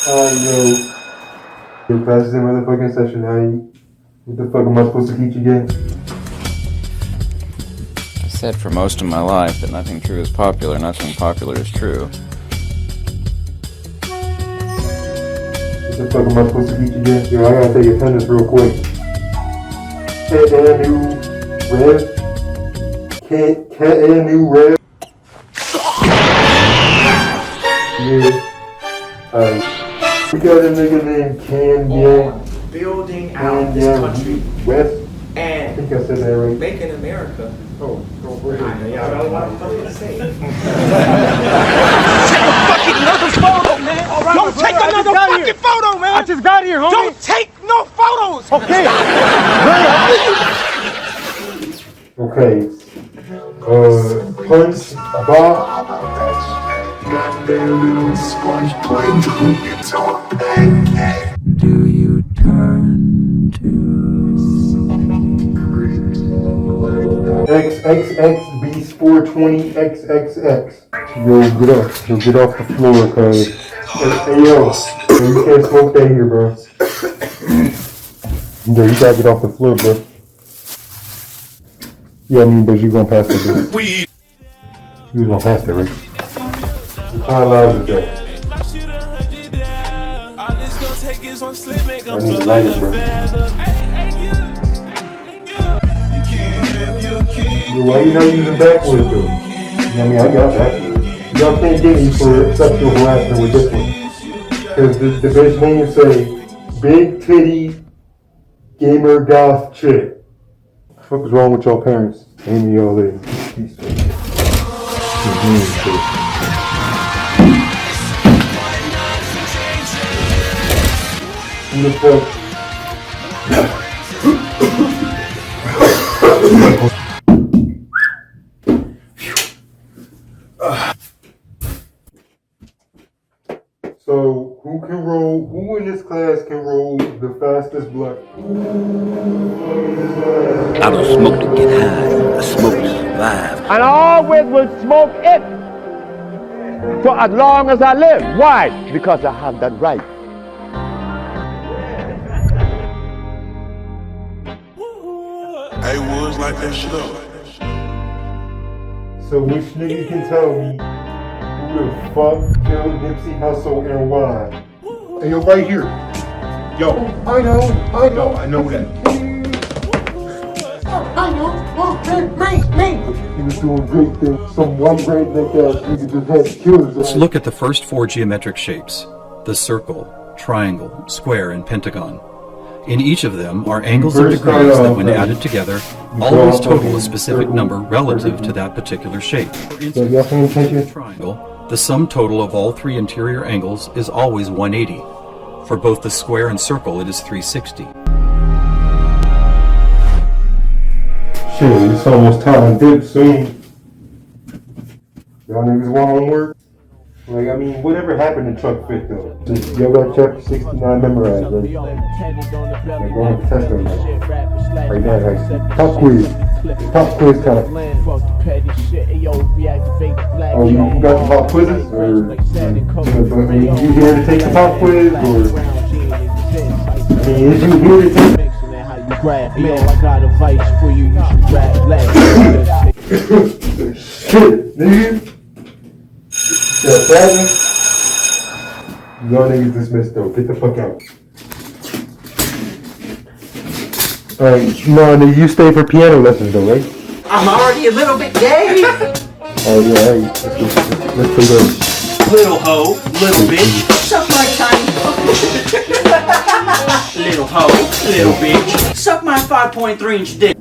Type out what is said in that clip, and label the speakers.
Speaker 1: Yo, class is in motherfucking session. What the fuck am I supposed to teach again?
Speaker 2: I said for most of my life that nothing true is popular, nothing popular is true.
Speaker 1: What the fuck am I supposed to teach again? Yo, I gotta take attendance real quick. Can-a-new rev. Yeah. We got a nigga named
Speaker 3: building out this country
Speaker 1: West. I
Speaker 3: and
Speaker 1: think I said that right.
Speaker 3: making America.
Speaker 1: Oh, wait.
Speaker 3: I got a lot of stuff to say.
Speaker 4: Take another photo, man. Right, don't take another fucking photo, man. I just got here, homie. Don't take no photos. Okay.
Speaker 1: Okay. Punch, Bob.
Speaker 5: Do you turn to
Speaker 1: XXX Beast 420 XXX. Yo, get off the floor, cuz. Hey, yo, you can't smoke that here, bro. Yo, you gotta get off the floor, bro. Yeah, I mean, but you gonna pass it, bro. You gonna pass it, right? What kind of loud is that? I need to light it, bro. Yo, why you not using backwards, though? I mean, I got backwards. Y'all can't get me for sexual harassment with this one. Because the bitch name say, big titty gamer goth chick. What the fuck is wrong with y'all parents? Amy, y'all ladies. Who the fuck? So, who in this class can roll the fastest blunt?
Speaker 6: I don't smoke to get high, I smoke to survive.
Speaker 4: And I always will smoke it for as long as I live. Why? Because I have that right.
Speaker 7: Hey, Woods, like that shit up.
Speaker 1: So which nigga can tell me who the fuck killed Nipsey Hussle and why?
Speaker 7: Hey, yo, right here. Yo.
Speaker 1: I know that. He was doing great things. Some white redneck ass nigga just had to kill his
Speaker 8: Let's
Speaker 1: ass.
Speaker 8: look at the first four geometric shapes: the circle, triangle, square, and pentagon. In each of them are angles and degrees that, when added together, always total a specific number relative to that particular shape. For instance, in a triangle, the sum total of all three interior angles is always 180. For both the square and circle, it is 360.
Speaker 1: Shit, it's almost time to dip soon. Y'all niggas want homework? Like, I mean, whatever happened to Truck Fit, though? Y'all got chapter 69 memorized, right? Like, go on test on that. Right now, like, top quiz. Top quiz time. Oh, you got the pop quizzes? Or, you here to take the pop quiz? Or, I mean, is you here to take
Speaker 9: Man, I got advice for you, you should rap black.
Speaker 1: Shit, nigga. Y'all niggas dismissed though. Get the fuck out. Alright, no, nigga, you stay for piano lessons though, right?
Speaker 3: I'm already a little bit gay.
Speaker 1: Oh yeah, alright. Let's play those.
Speaker 3: Little hoe, little bitch, suck my tiny little hoe, little bitch, suck my 5.3-inch dick.